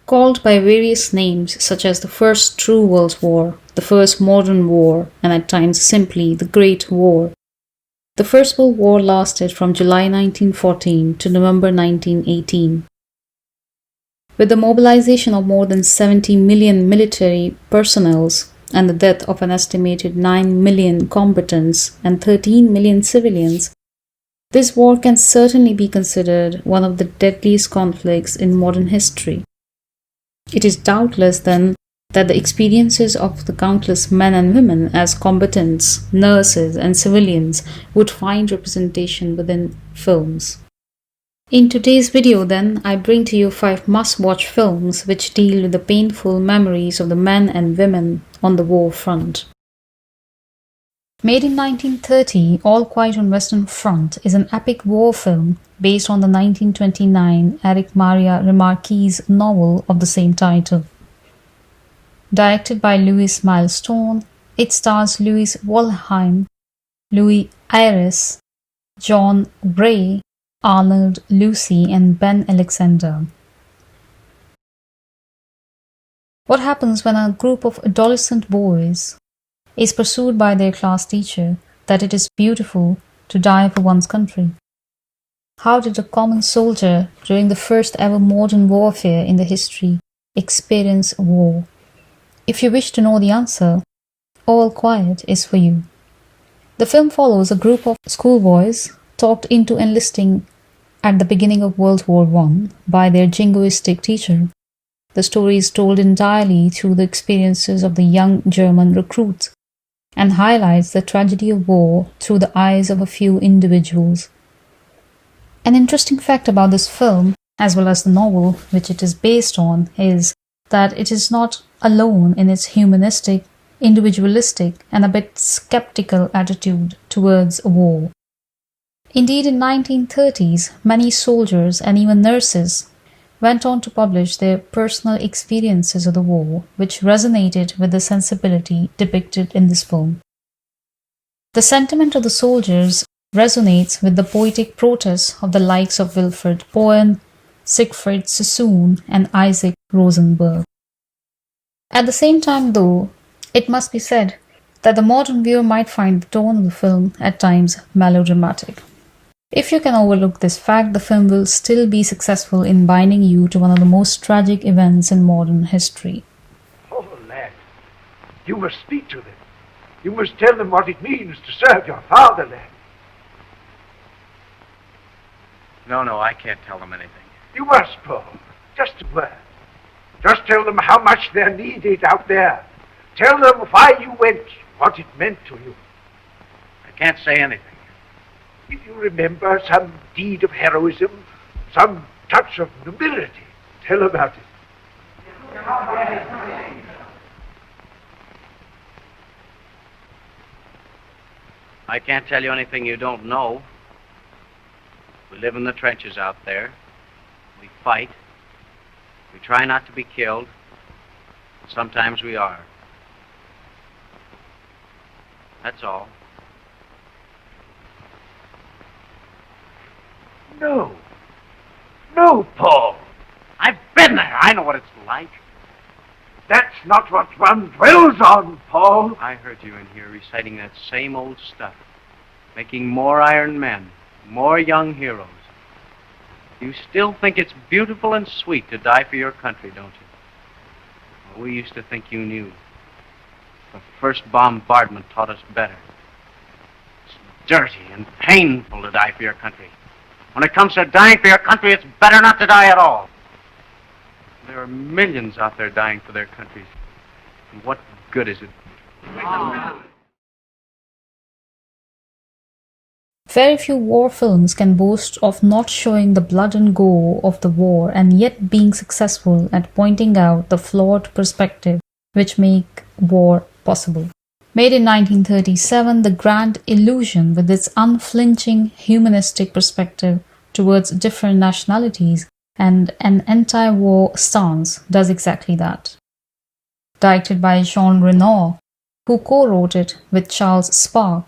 Called by various names such as the First True World War, the First Modern War, and at times simply the Great War. The First World War lasted from July 1914 to November 1918. With the mobilization of more than 70 million military personnel and the death of an estimated 9 million combatants and 13 million civilians, this war can certainly be considered one of the deadliest conflicts in modern history. It is doubtless then that the experiences of the countless men and women as combatants, nurses, and civilians would find representation within films. In today's video then, I bring to you 5 must-watch films which deal with the painful memories of the men and women on the war front. Made in 1930, All Quiet on Western Front is an epic war film based on the 1929 Erich Maria Remarque's novel of the same title. Directed by Louis Milestone, it stars Louis Walheim, Louis Ayres, John Gray, Arnold Lucy, and Ben Alexander. What happens when a group of adolescent boys is pursued by their class teacher that it is beautiful to die for one's country? How did a common soldier during the first ever modern warfare in the history experience war? If you wish to know the answer, All Quiet is for you. The film follows a group of schoolboys talked into enlisting at the beginning of World War I by their jingoistic teacher. The story is told entirely through the experiences of the young German recruits and highlights the tragedy of war through the eyes of a few individuals. An interesting fact about this film, as well as the novel which it is based on, is that it is not alone in its humanistic, individualistic, and a bit skeptical attitude towards war. Indeed, in 1930s, many soldiers and even nurses went on to publish their personal experiences of the war, which resonated with the sensibility depicted in this film. The sentiment of the soldiers resonates with the poetic protests of the likes of Wilfred Bowen, Siegfried Sassoon, and Isaac Rosenberg. At the same time, though, it must be said that the modern viewer might find the tone of the film at times melodramatic. If you can overlook this fact, the film will still be successful in binding you to one of the most tragic events in modern history. Oh, lad, you must speak to them. You must tell them what it means to serve your fatherland. No, I can't tell them anything. You must, Paul. Just a word. Just tell them how much they're needed out there. Tell them why you went, what it meant to you. I can't say anything. If you remember some deed of heroism, some touch of nobility, tell about it. I can't tell you anything you don't know. We live in the trenches out there. We fight. We try not to be killed. Sometimes we are. That's all. No, Paul. I've been there. I know what it's like. That's not what one dwells on, Paul. I heard you in here reciting that same old stuff, making more iron men, more young heroes. You still think it's beautiful and sweet to die for your country, don't you? Well, we used to think you knew. The first bombardment taught us better. It's dirty and painful to die for your country. When it comes to dying for your country, it's better not to die at all. There are millions out there dying for their countries. And what good is it? Very few war films can boast of not showing the blood and gore of the war and yet being successful at pointing out the flawed perspective which make war possible. Made in 1937, The Grand Illusion, with its unflinching humanistic perspective towards different nationalities and an anti-war stance, does exactly that. Directed by Jean Reno, who co-wrote it with Charles Spark,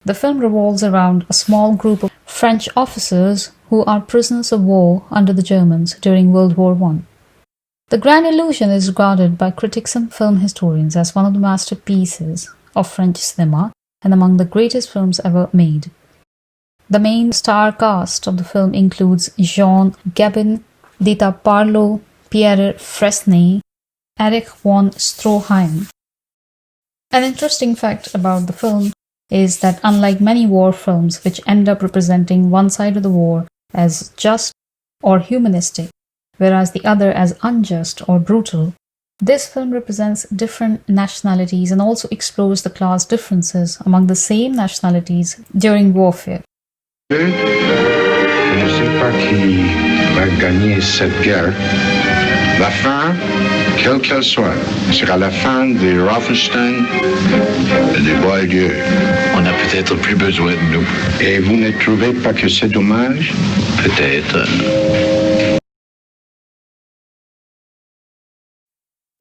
the film revolves around a small group of French officers who are prisoners of war under the Germans during World War I. The Grand Illusion is regarded by critics and film historians as one of the masterpieces of French cinema and among the greatest films ever made. The main star cast of the film includes Jean Gabin, Dita Parlo, Pierre Fresnay, Erich von Stroheim. An interesting fact about the film is that unlike many war films which end up representing one side of the war as just or humanistic, whereas the other as unjust or brutal, this film represents different nationalities and also explores the class differences among the same nationalities during warfare. Je ne sais pas qui va gagner cette guerre. La fin, quelle qu'elle soit, sera la fin des Rothenstein et des Boieldieu. On n'a peut-être plus besoin de nous. Et vous ne trouvez pas que c'est dommage? Peut-être.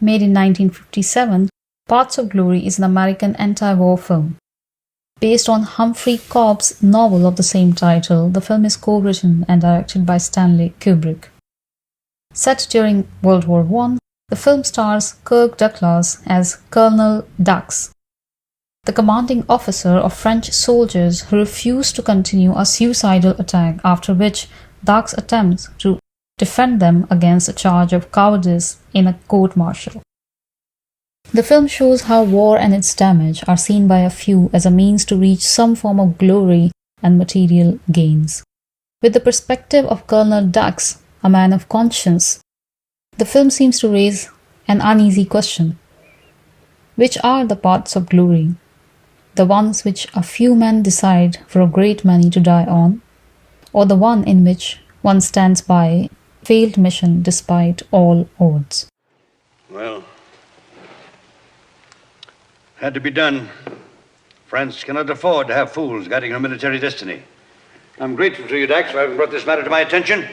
Made in 1957, Paths of Glory is an American anti-war film. Based on Humphrey Cobb's novel of the same title, the film is co-written and directed by Stanley Kubrick. Set during World War I, the film stars Kirk Douglas as Colonel Dux, the commanding officer of French soldiers who refuse to continue a suicidal attack, after which Dux attempts to defend them against a charge of cowardice in a court-martial. The film shows how war and its damage are seen by a few as a means to reach some form of glory and material gains. With the perspective of Colonel Dux, a man of conscience, the film seems to raise an uneasy question. Which are the paths of glory? The ones which a few men decide for a great many to die on, or the one in which one stands by a failed mission despite all odds? Well, had to be done. France cannot afford to have fools guiding her military destiny. I'm grateful to you, Dax, for having brought this matter to my attention.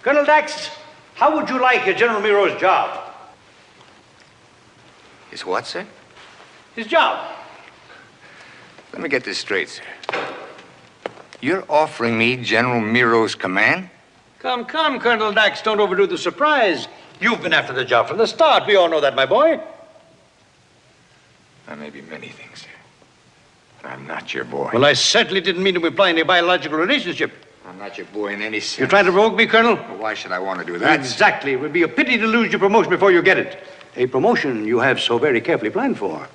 Colonel Dax, how would you like General Miro's job? His what, sir? His job. Let me get this straight, sir. You're offering me General Miro's command? Come, Colonel Dax, don't overdo the surprise. You've been after the job from the start. We all know that, my boy. There may be many things, sir. But I'm not your boy. Well, I certainly didn't mean to imply any biological relationship. I'm not your boy in any sense. You're trying to provoke me, Colonel? Well, why should I want to do that? Exactly. It would be a pity to lose your promotion before you get it. A promotion you have so very carefully planned for.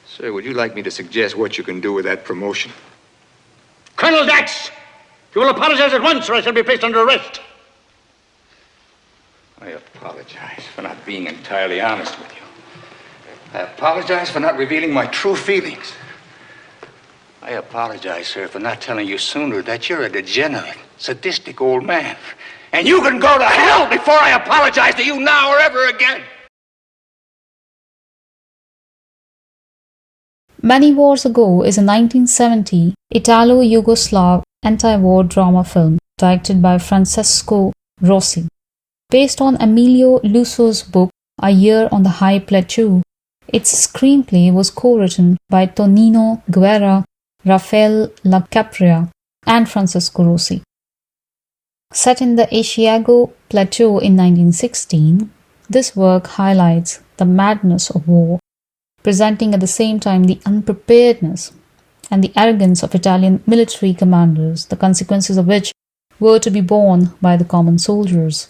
Sir, would you like me to suggest what you can do with that promotion? Colonel Dax! You will apologize at once or I shall be placed under arrest. I apologize for not being entirely honest with you. I apologize for not revealing my true feelings. I apologize, sir, for not telling you sooner that you're a degenerate, sadistic old man. And you can go to hell before I apologize to you now or ever again. Many Wars Ago is a 1970 Italo-Yugoslav anti-war drama film directed by Francesco Rossi. Based on Emilio Lusso's book A Year on the High Plateau, its screenplay was co-written by Tonino Guerra, Rafael Lacapria, and Francesco Rossi. Set in the Asiago Plateau in 1916, this work highlights the madness of war, presenting at the same time the unpreparedness and the arrogance of Italian military commanders, the consequences of which were to be borne by the common soldiers.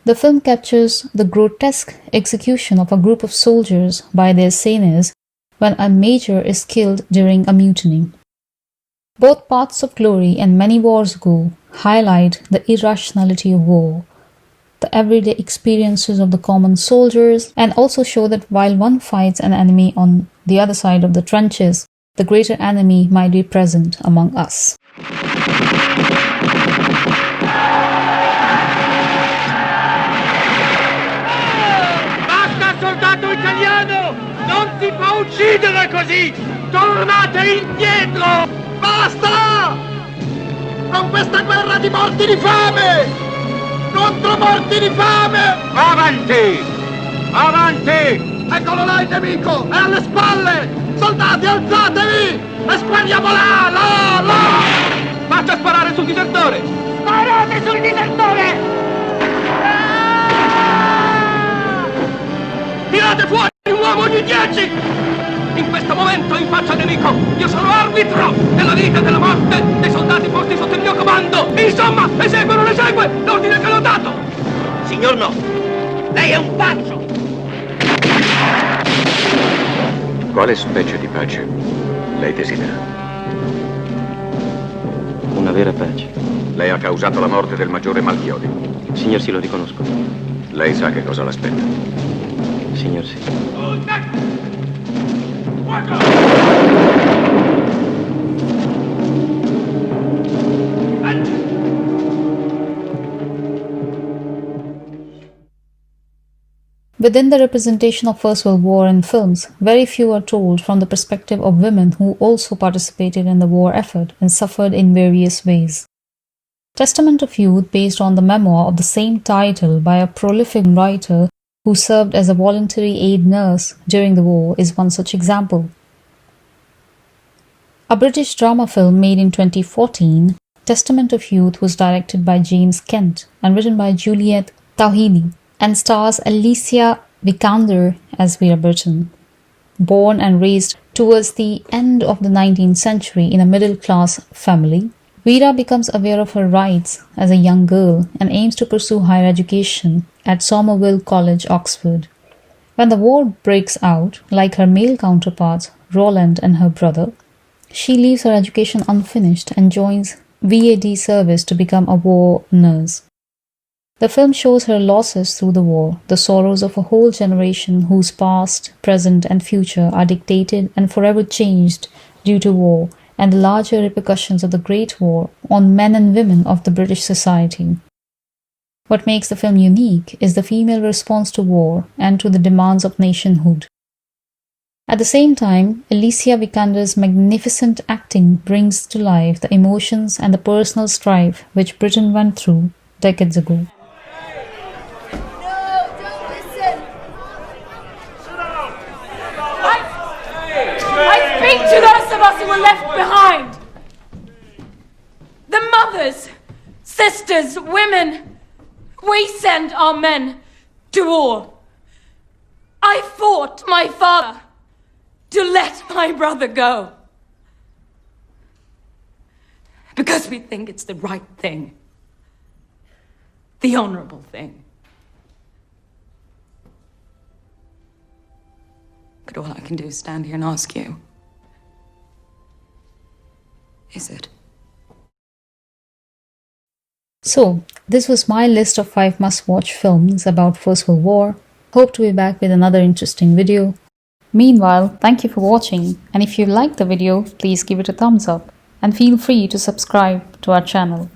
The film captures the grotesque execution of a group of soldiers by their seniors when a major is killed during a mutiny. Both Paths of Glory and Many Wars Ago highlight the irrationality of war, the everyday experiences of the common soldiers, and also show that while one fights an enemy on the other side of the trenches, the greater enemy might be present among us. Basta, soldato italiano! Non si può uccidere così! Tornate indietro! Basta! Con questa guerra di morti di fame! Contro morti di fame! Avanti! Avanti! Eccolo là il nemico! È alle spalle! Soldati, alzatevi! E spariamo là! Là! Là! Faccia sparare sul disertore! Sparate sul disertore! Tirate fuori un uomo ogni 10! In questo momento in faccia al nemico, io sono arbitro della vita e della morte dei soldati posti sotto il mio comando. Insomma, esegue o non esegue l'ordine che l'ho dato. Signor no, lei è un pazzo. Quale specie di pace lei desidera? Una vera pace. Lei ha causato la morte del maggiore Malchiodi. Signor sì, lo riconosco. Lei sa che cosa l'aspetta. Signor sì. Within the representation of First World War in films, very few are told from the perspective of women who also participated in the war effort and suffered in various ways. Testament of Youth, based on the memoir of the same title by a prolific writer who served as a voluntary aid nurse during the war, is one such example. A British drama film made in 2014, Testament of Youth was directed by James Kent and written by Juliet Tauhidi and stars Alicia Vikander as Vera Burton. Born and raised towards the end of the 19th century in a middle-class family, Vera becomes aware of her rights as a young girl and aims to pursue higher education at Somerville College, Oxford. When the war breaks out, like her male counterparts Roland and her brother, she leaves her education unfinished and joins VAD service to become a war nurse. The film shows her losses through the war, the sorrows of a whole generation whose past, present and future are dictated and forever changed due to war, and the larger repercussions of the Great War on men and women of the British society. What makes the film unique is the female response to war and to the demands of nationhood. At the same time, Alicia Vikander's magnificent acting brings to life the emotions and the personal strife which Britain went through decades ago. I speak to those of us who were left behind. The mothers, sisters, women. We send our men to war. I fought my father to let my brother go. Because we think it's the right thing. The honorable thing. But all I can do is stand here and ask you, is it? So, this was my list of 5 must-watch films about First World War. Hope to be back with another interesting video. Meanwhile, thank you for watching, and if you liked the video, please give it a thumbs up and feel free to subscribe to our channel.